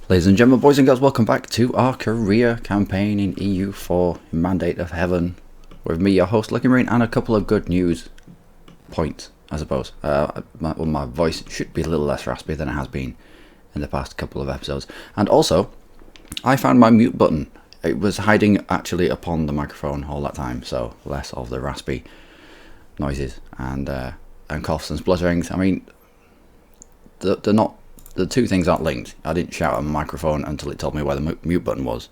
Ladies and gentlemen, boys and girls, welcome back to our career campaign in EU4, Mandate of Heaven, with me, your host, Luckymarine, and a couple of good news points, I suppose. My voice should be a little less raspy than it has been in the past couple of episodes. And also, I found my mute button. It was hiding actually upon the microphone all that time, so less of the raspy noises and coughs and splutterings. I mean, they're not. The two things aren't linked. I didn't shout at a microphone until it told me where the mute button was.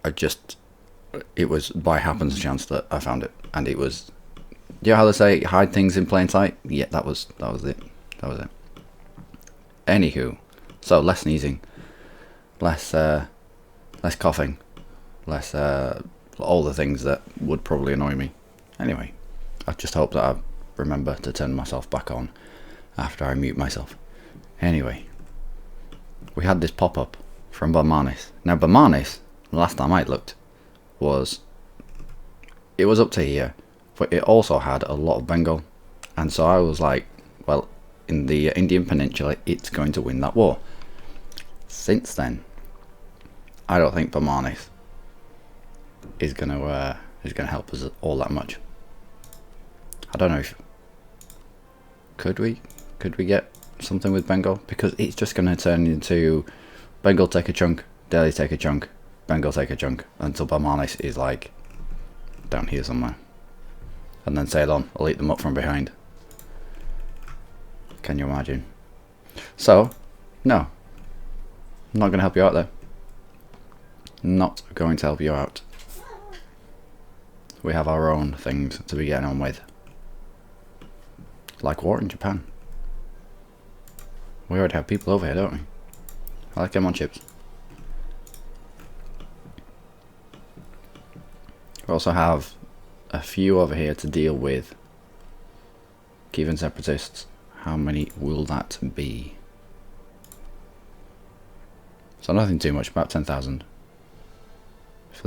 It was by happenstance that I found it, and it was. You know how they say hide things in plain sight? Yeah, that was it. Anywho, so less sneezing, less coughing, less all the things that would probably annoy me. Anyway, I just hope that I remember to turn myself back on after I mute myself. Anyway, we had this pop-up from Barmanis. Now Barmanis, last time I looked, was up to here, but it also had a lot of Bengal, and so I was like, well, in the Indian Peninsula, it's going to win that war. Since then, I don't think Barmanis is gonna help us all that much. I don't know if could we get something with Bengal, because it's just going to turn into Bengal take a chunk, Delhi take a chunk, Bengal take a chunk, until Barmanis is like down here somewhere, and then Ceylon will eat them up from behind. Can you imagine? So no, I'm not going to help you out there. Not going to help you out. We have our own things to be getting on with, like war in Japan. We already have people over here, don't we? I like them on chips. We also have a few over here to deal with. Kievan separatists. How many will that be? So nothing too much, about 10,000. If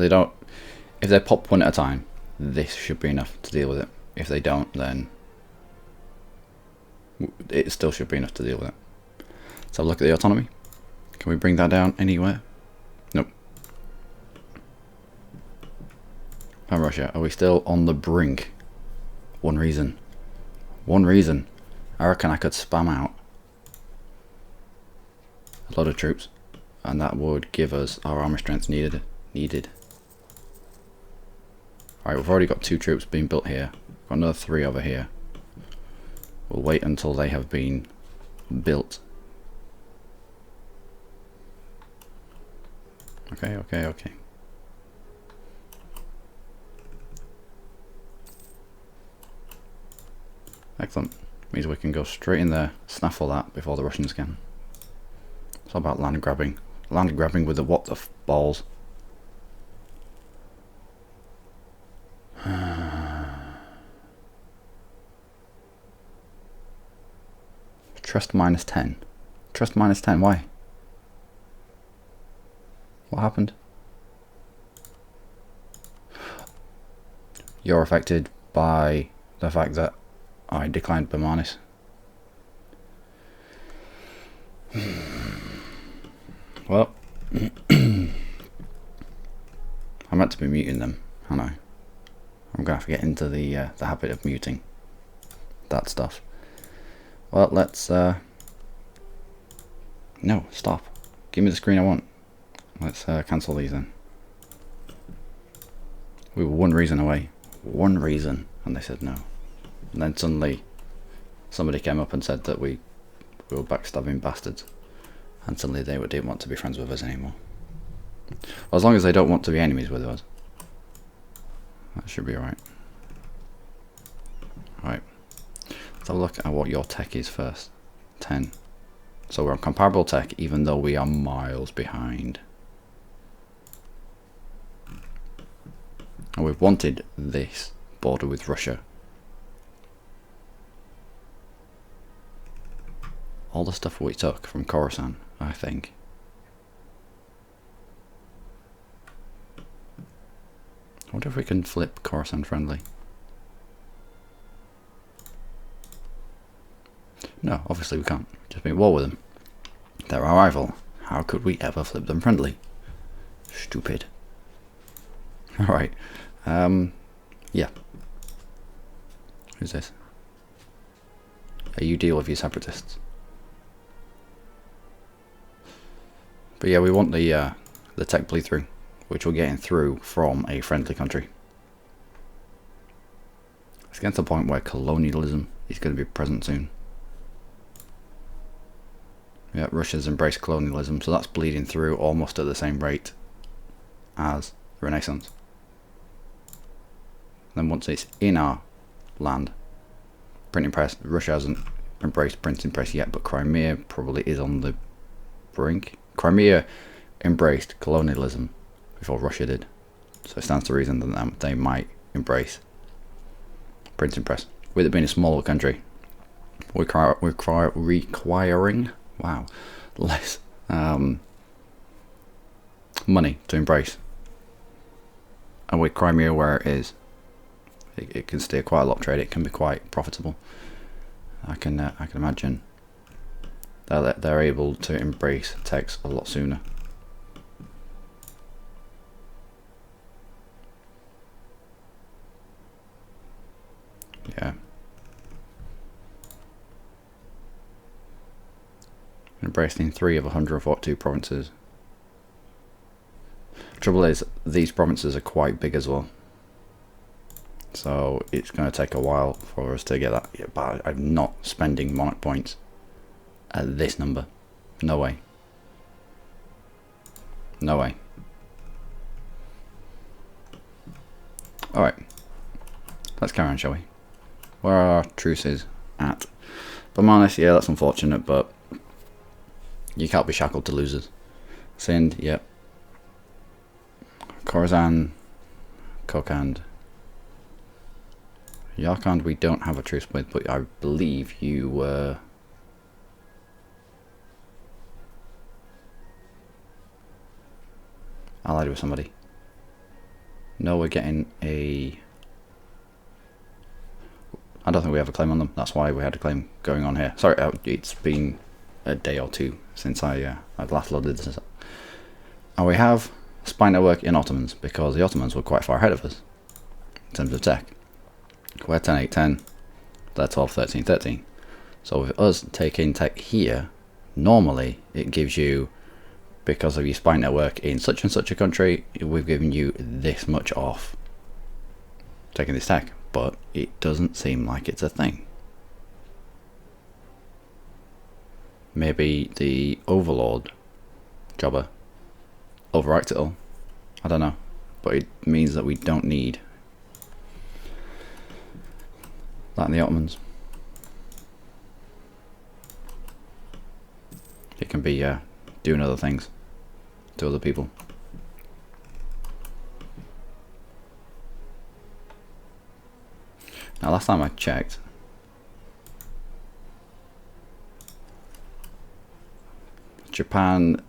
they pop one at a time, this should be enough to deal with it. If they don't, then it still should be enough to deal with it. Let's have a look at the autonomy. Can we bring that down anywhere? Nope. And Russia, are we still on the brink? One reason. I reckon I could spam out a lot of troops, and that would give us our army strength needed. Alright, we've already got 2 troops being built here. Got another 3 over here. We'll wait until they have been built. Okay. Excellent. Means we can go straight in there, snaffle that before the Russians can. It's all about land grabbing. Land grabbing with the what the balls. Trust -10. Trust -10, why? What happened? You're affected by the fact that I declined Barmanis. Well, I meant to be muting them, I know. I'm going to have to get into the habit of muting that stuff. Well, let's... No, stop. Give me the screen I want. Let's cancel these then. We were one reason away. One reason. And they said no. And then suddenly somebody came up and said that we were backstabbing bastards. And suddenly they didn't want to be friends with us anymore. Well, as long as they don't want to be enemies with us, that should be alright. Alright. Let's have a look at what your tech is first. 10. So we're on comparable tech even though we are miles behind. And we've wanted this border with Russia. All the stuff we took from Khorasan, I think. I wonder if we can flip Khorasan friendly. No, obviously we can't. Just be at war with them. They're our rival. How could we ever flip them friendly? Stupid. Alright. Yeah. Who's this? You deal with your separatists. But yeah, we want the tech bleed through, which we're getting through from a friendly country. It's getting to the point where colonialism is going to be present soon. Yeah, Russia's embraced colonialism, so that's bleeding through almost at the same rate as the Renaissance. Then once it's in our land, printing press, Russia hasn't embraced printing press yet, but Crimea probably is on the brink. Crimea embraced colonialism before Russia did, so it stands to reason that they might embrace printing press. With it being a smaller country, requiring less money to embrace, and with Crimea where it is, it can steer quite a lot of trade. It can be quite profitable. I can imagine that they're able to embrace techs a lot sooner. Yeah. Embracing 3 of 142 provinces. Trouble is, these provinces are quite big as well, so it's going to take a while for us to get that. Yeah, but I'm not spending monarch points at this number. No way. No way. Alright. Let's carry on, shall we? Where are our truces at? If I'm honest, yeah, that's unfortunate, but you can't be shackled to losers. Sind, yep. Khorasan, Kokand. Yarkand we don't have a truce with, but I believe you were... allied with somebody. No, we're getting a... I don't think we have a claim on them. That's why we had a claim going on here. Sorry, it's been a day or two since I'd last loaded this up. And we have spy network in Ottomans, because the Ottomans were quite far ahead of us in terms of tech. We're 10, 8, 10. They're 12, 13, 13. So with us taking tech here, normally it gives you, because of your spy network in such and such a country, we've given you this much off taking this tech. But it doesn't seem like it's a thing. Maybe the overlord jobber overwrites it all. I don't know. But it means that we don't need that in the Ottomans. It can be doing other things to other people. Now, last time I checked, Japan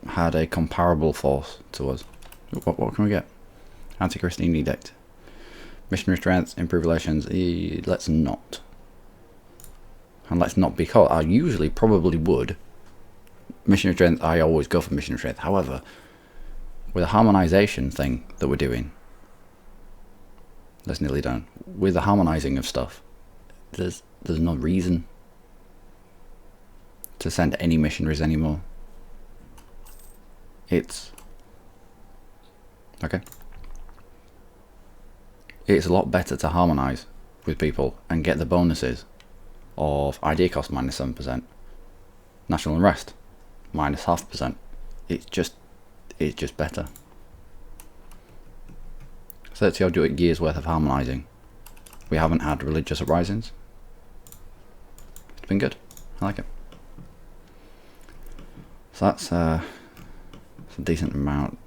had a comparable force to us. What can we get? Anti-Christine edict. Missionary strength, improve relations. Let's not. And let's not, because I usually probably would. Missionary strength, I always go for missionary strength. However, with a harmonization thing that we're doing, that's nearly done. With the harmonizing of stuff, there's no reason to send any missionaries anymore. It's okay. It's a lot better to harmonize with people and get the bonuses of ID cost minus 7%, national unrest minus 0.5%. It's just better. 30 odd years worth of harmonising. We haven't had religious uprisings. It's been good. I like it. So that's a decent amount.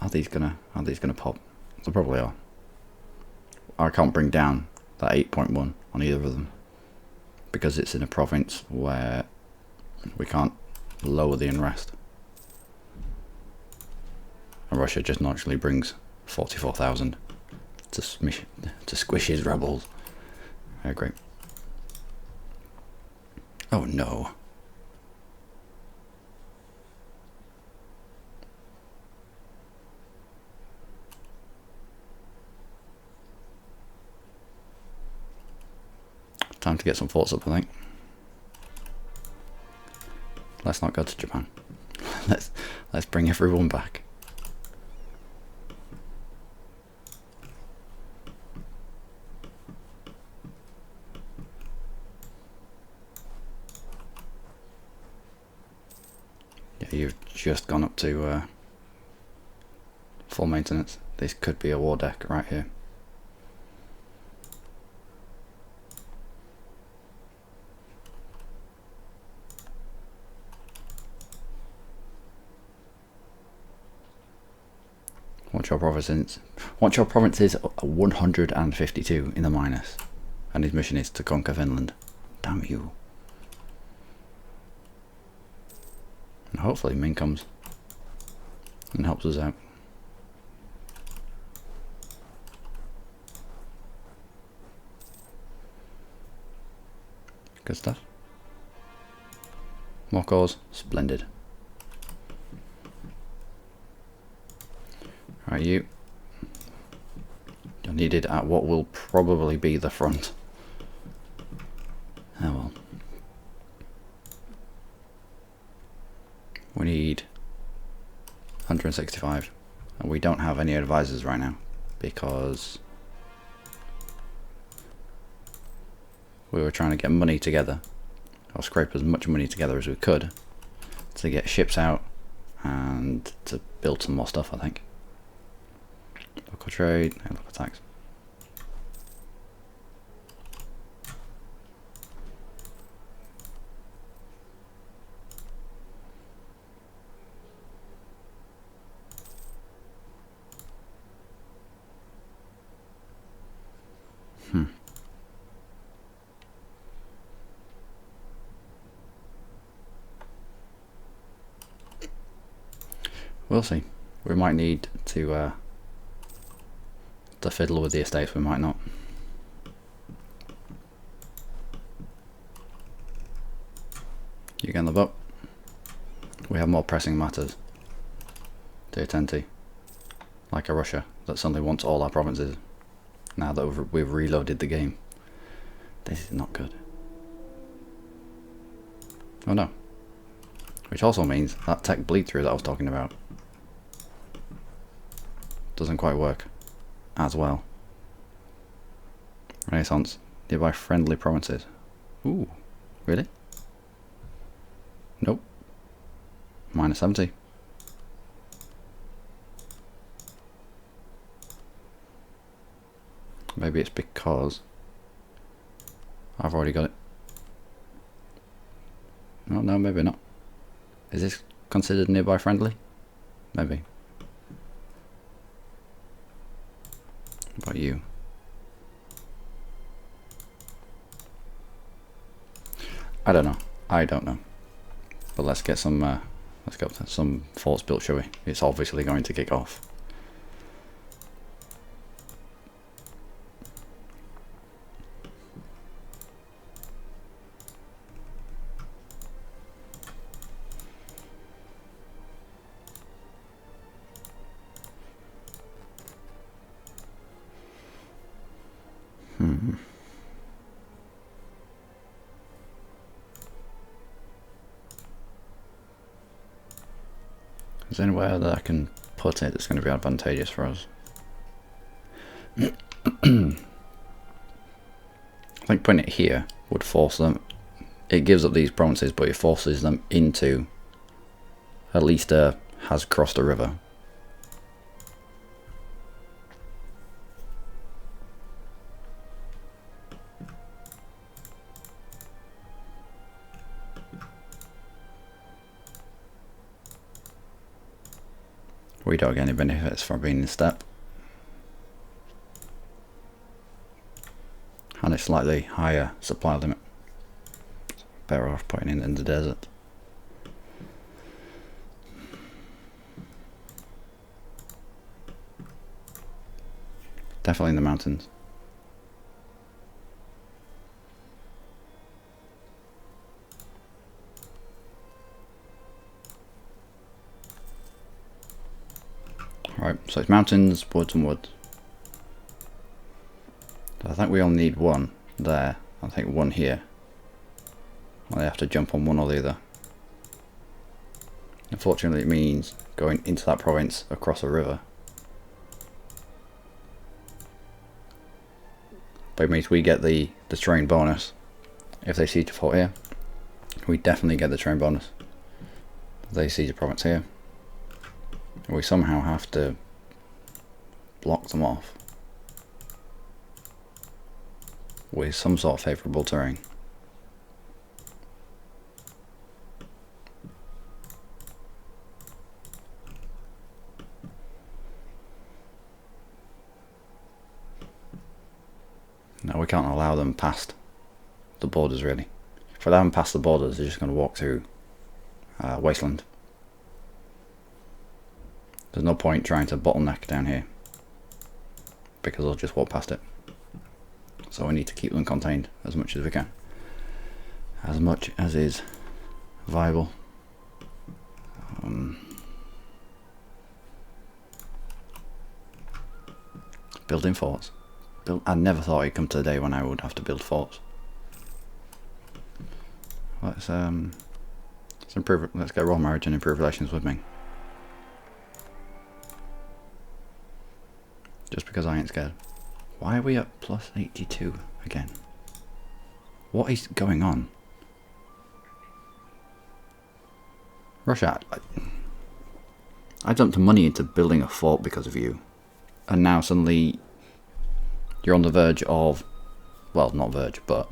Are these gonna pop? They probably are. I can't bring down that 8.1 on either of them because it's in a province where we can't lower the unrest. And Russia just naturally brings 44,000 to squish his rebels. Yeah, great. Oh no. Time to get some forts up, I think. Let's not go to Japan. let's bring everyone back. Yeah, you've just gone up to full maintenance. This could be a war deck right here. Watch your provinces. Watch your provinces 152 in the minus. And his mission is to conquer Finland. Damn you. And hopefully Ming comes and helps us out. Good stuff. More cores. Splendid. Right, you're needed at what will probably be the front. Oh well. We need 165, and we don't have any advisors right now because we were trying to get money together, or scrape as much money together as we could to get ships out and to build some more stuff, I think. Local trade and local tax. We'll see. We might need to fiddle with the estates, we might not. You get on the boat. We have more pressing matters to attend to, like a Russia that suddenly wants all our provinces now that we've reloaded the game. This is not good. Oh no. Which also means that tech bleed through that I was talking about doesn't quite work as well. Renaissance, nearby friendly provinces. Ooh, really? Nope. Minus 70. Maybe it's because I've already got it. Oh, no, maybe not. Is this considered nearby friendly? Maybe. What about you? I don't know. I don't know. But let's get some forts built, shall we? It's obviously going to kick off. Is there anywhere that I can put it that's going to be advantageous for us? I think putting it here would force them. It gives up these provinces, but it forces them into at least has crossed a river. We don't get any benefits from being in step. And a slightly higher supply limit. Better off putting it in the desert. Definitely in the mountains. Right, so it's mountains, woods and woods. So I think we only need one there, I think one here. Well, they have to jump on one or the other. Unfortunately, it means going into that province across a river. But it means we get the terrain bonus. If they siege a fort here, we definitely get the terrain bonus. If they siege a province here, we somehow have to block them off with some sort of favourable terrain. No, we can't allow them past the borders, really. If we allow them past the borders, they're just going to walk through wasteland. There's no point trying to bottleneck down here, because they'll just walk past it. So we need to keep them contained as much as we can. As much as is viable. Building forts. I never thought it'd come to the day when I would have to build forts. Let's improve. Let's get royal marriage and improve relations with Ming. Just because I ain't scared. Why are we at plus 82 again? What is going on? Russia, I dumped money into building a fort because of you, and now suddenly you're on the verge of, well, not verge, but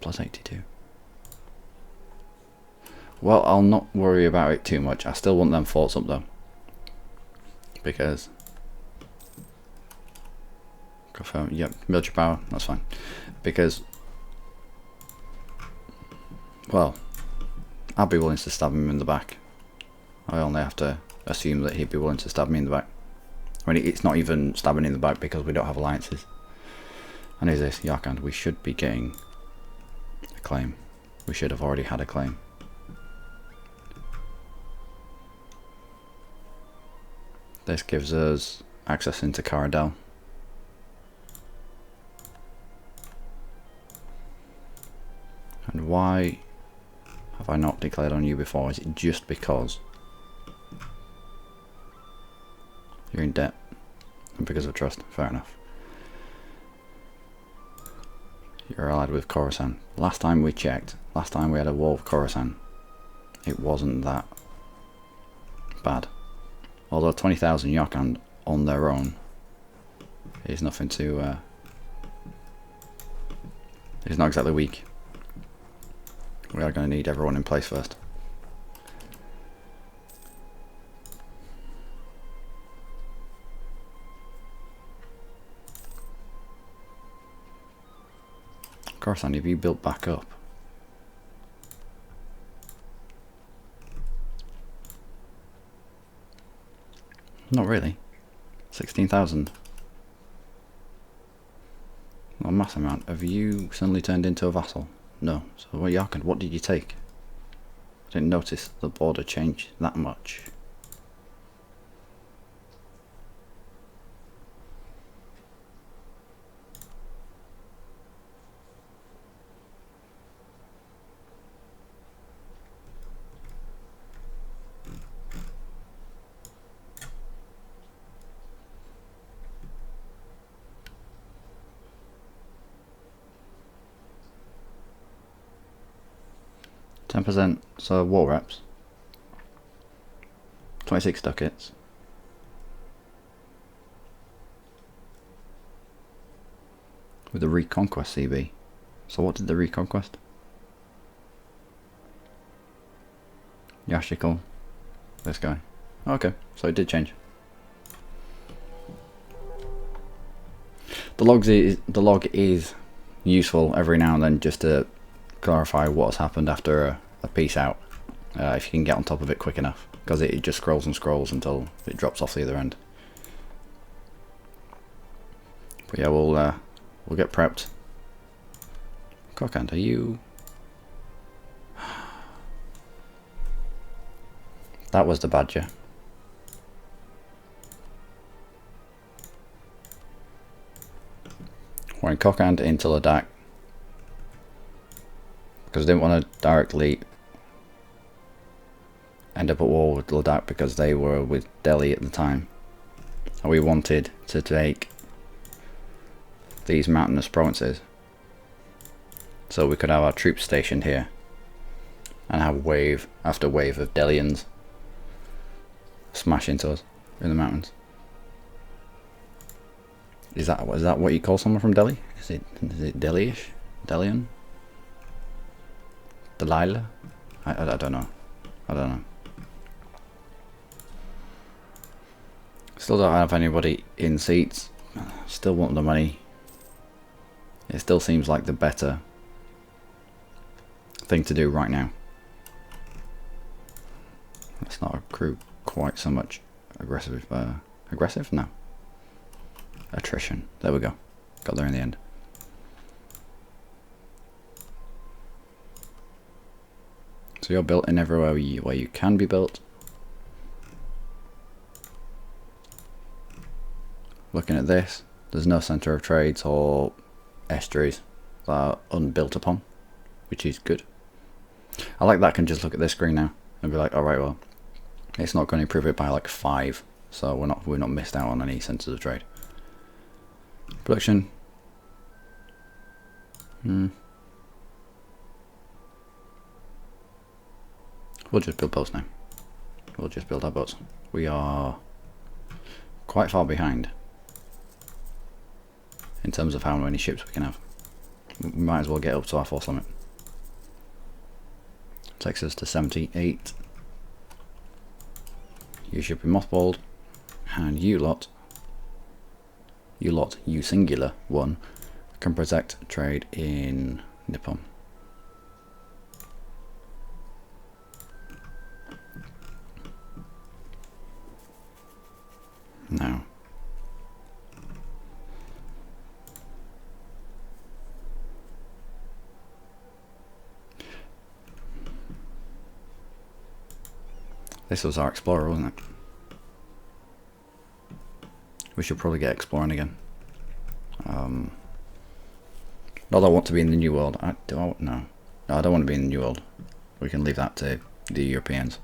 plus 82. Well, I'll not worry about it too much. I still want them forts up though, because confirm, yep, military power, that's fine, because, well, I'd be willing to stab him in the back. I only have to assume that he'd be willing to stab me in the back. I mean, it's not even stabbing in the back because we don't have alliances. And who's this? Yarkand. We should be getting a claim. We should have already had a claim. This gives us access into Caradel. And why have I not declared on you before? Is it just because you're in debt and because of trust? Fair enough. You're allied with Khorasan. Last time we checked, last time we had a war with Khorasan, it wasn't that bad. Although 20,000 Yarkand on their own is nothing to it's not exactly weak. We are going to need everyone in place first. Khorasan, have you built back up? Not really. 16,000. Not a mass amount. Have you suddenly turned into a vassal? No. So what, Yarkand, what did you take? I didn't notice the border changed that much. %, so war reps. 26 ducats. With the Reconquest CB. So what did the Reconquest? Yashikal. This guy. Okay, so it did change. The log is useful every now and then just to clarify what's happened after a piece out, if you can get on top of it quick enough, because it just scrolls and scrolls until it drops off the other end. But yeah, we'll get prepped. Cockhand, are you? That was the badger. Kokand into Ladakh because I didn't want to directly end up at war with Ladakh because they were with Delhi at the time, and we wanted to take these mountainous provinces so we could have our troops stationed here and have wave after wave of Delhians smash into us in the mountains. Is that what you call someone from Delhi? Is it Delhi-ish? Delian? Delilah? I don't know. I don't know. Still don't have anybody in seats. Still want the money. It still seems like the better thing to do right now. Let's not accrue quite so much aggressive. Aggressive? No. Attrition. There we go. Got there in the end. So you're built in everywhere where you can be built. Looking at this, there's no centre of trades or estuaries that are unbuilt upon, which is good. I like that I can just look at this screen now and be like, alright, well, it's not going to improve it by like 5, so we're not missed out on any centres of trade. Production. We'll just build boats now. We'll just build our boats. We are quite far behind in terms of how many ships we can have. We might as well get up to our force limit. Takes us to 78. You should be mothballed, and you singular one, can protect trade in Nippon. Now, this was our explorer, wasn't it? We should probably get exploring again. Not that I want to be in the New World. No, I don't want to be in the New World. We can leave that to the Europeans.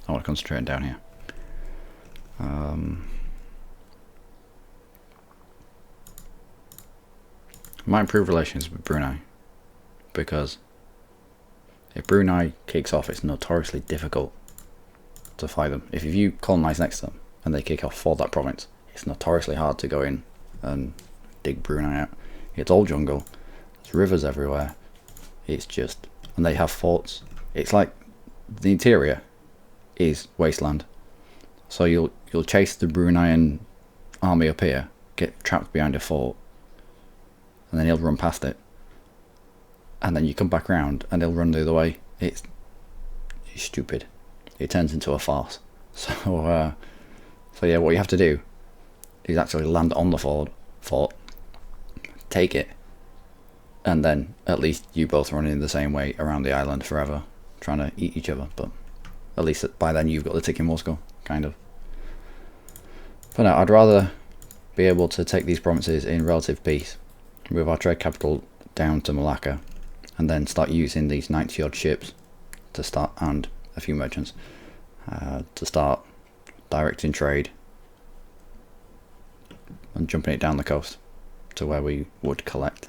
I want to concentrate down here. Might improve relations with Brunei, because if Brunei kicks off, it's notoriously difficult to fight them. If you colonise next to them and they kick off for that province, it's notoriously hard to go in and dig Brunei out. It's all jungle, there's rivers everywhere, it's just, and they have forts. It's like the interior is wasteland, so you'll chase the Bruneian army up here, get trapped behind a fort, and then he'll run past it, and then you come back around and he'll run the other way. It's stupid. It turns into a farce. So yeah, what you have to do is actually land on the fort, take it, and then at least you both run in the same way around the island forever, trying to eat each other. But at least by then you've got the ticking Moscow, kind of. But no, I'd rather be able to take these provinces in relative peace, move our trade capital down to Malacca, and then start using these 90 odd ships to start, and a few merchants, to start directing trade and jumping it down the coast to where we would collect.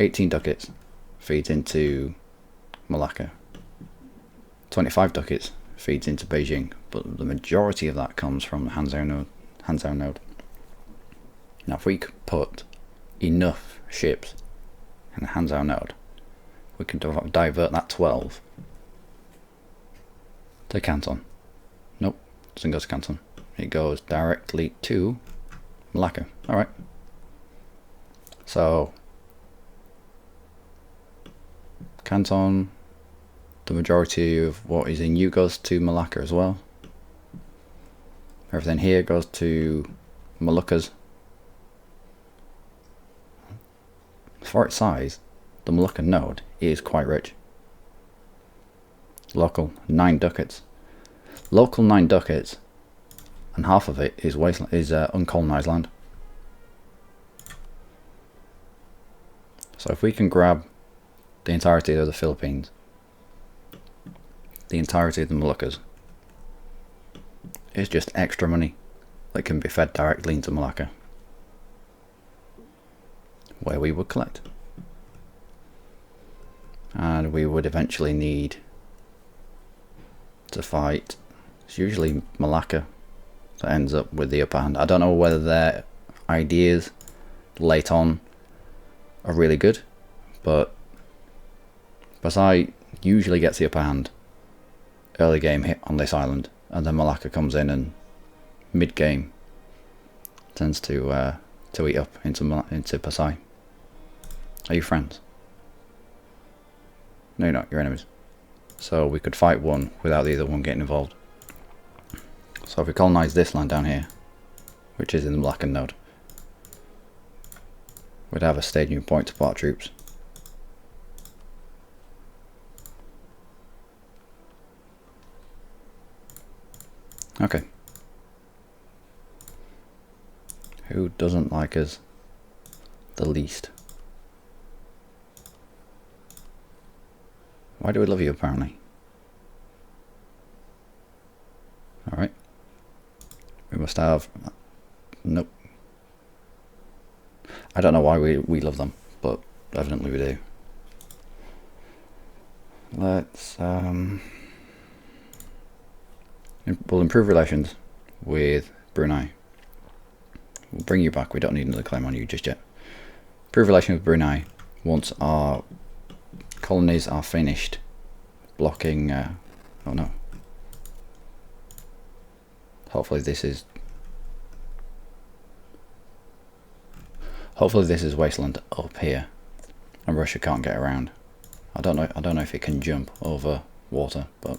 18 ducats feeds into Malacca, 25 ducats feeds into Beijing, but the majority of that comes from the Hanzhou node. Now if we could put enough ships in the Hanzhou node, we can divert that 12 to Canton. Nope, doesn't go to Canton. It goes directly to Malacca. Alright. So Canton, the majority of what is in you goes to Malacca as well. Everything here goes to Moluccas. For its size, the Malacca node is quite rich. Local 9 ducats. Local 9 ducats, and half of it is wasteland, is uncolonised land. So if we can grab the entirety of the Philippines, the entirety of the Moluccas, it's just extra money that can be fed directly into Malacca, where we would collect. And we would eventually need to fight. It's usually Malacca that ends up with the upper hand. I don't know whether their ideas late on are really good, but Pasai usually gets the upper hand early game hit on this island, and then Malacca comes in and mid game tends to eat up into Pasai. Are you friends? No, you're not. You're enemies. So we could fight one without the other one getting involved. So if we colonise this land down here, which is in the Malaccan node, we'd have a staging point to put our troops. Okay. Who doesn't like us the least? Why do we love you, apparently? Alright. We must have... Nope. I don't know why we love them, but evidently we do. Let's... We'll improve relations with Brunei. We'll bring you back. We don't need another claim on you just yet. Improve relations with Brunei once our colonies are finished blocking... oh no. Hopefully this is wasteland up here, and Russia can't get around. I don't know if it can jump over water, but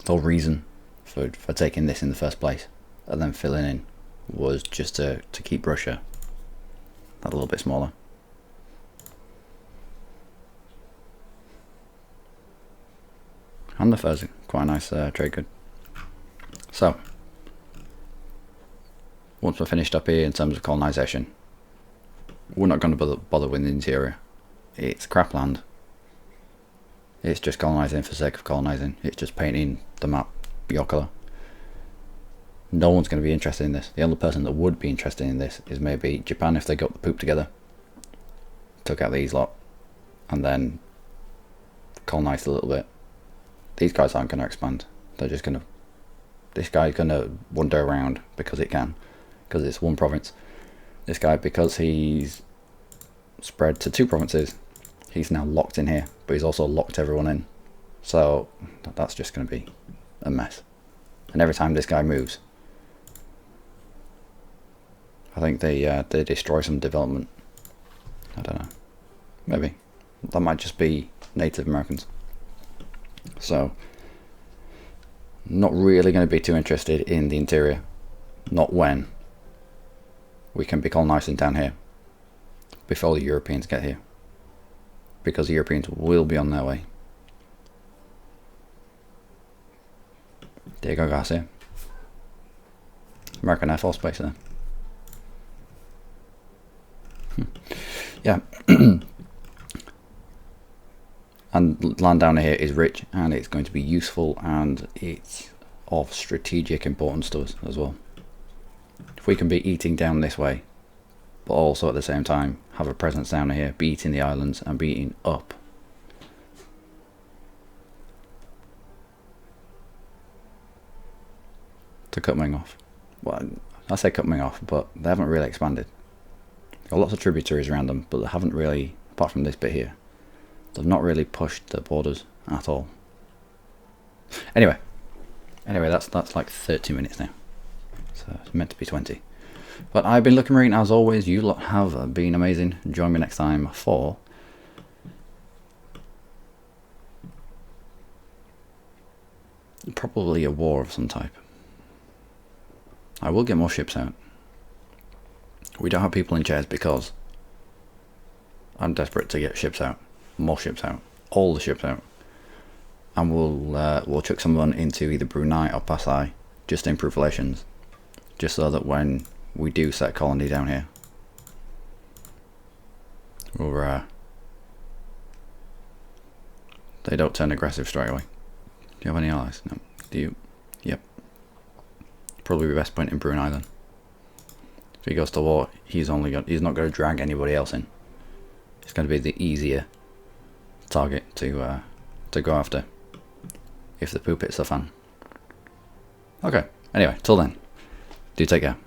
the whole reason for taking this in the first place and then filling in was just to keep Russia a little bit smaller. And the fur's quite a nice trade good. So, once we're finished up here in terms of colonisation, we're not going to bother with the interior. It's crap land. It's just colonising for the sake of colonising. It's just painting the map your colour. No one's going to be interested in this. The only person that would be interested in this is maybe Japan if they got the poop together, took out these lot, and then colonised a little bit. These guys aren't going to expand. They're just going to... This guy's going to wander around because it can, because it's one province. This guy, because he's spread to 2 provinces, he's now locked in here, but he's also locked everyone in. So that's just going to be a mess. And every time this guy moves, I think they destroy some development. I don't know. Maybe. That might just be Native Americans. So, not really going to be too interested in the interior. Not when we can be colonising down here before the Europeans get here, because the Europeans will be on their way. Diego Garcia, American Air Force Base there. Yeah. And land down here is rich, and it's going to be useful, and it's of strategic importance to us as well. If we can be eating down this way, but also at the same time have a presence down here, be eating the islands and be eating up. To cut Ming off. Well, I say cut Ming off, but they haven't really expanded. There are lots of tributaries around them, but they haven't really, apart from this bit here, they've not really pushed the borders at all. Anyway, that's like 30 minutes now. So it's meant to be 20. But I've been Luckymarine, as always. You lot have been amazing. Join me next time for probably a war of some type. I will get more ships out. We don't have people in chairs because I'm desperate to get ships out. More ships out. All the ships out. And we'll chuck someone into either Brunei or Pasai just to improve relations. Just so that when we do set a colony down here, or they don't turn aggressive straight away. Do you have any allies? No. Do you? Yep. Probably the best point in Brunei then. If he goes to war, he's not going to drag anybody else in. It's going to be the easier target to go after if the poop hits the fan. Okay. Anyway, till then, do take care.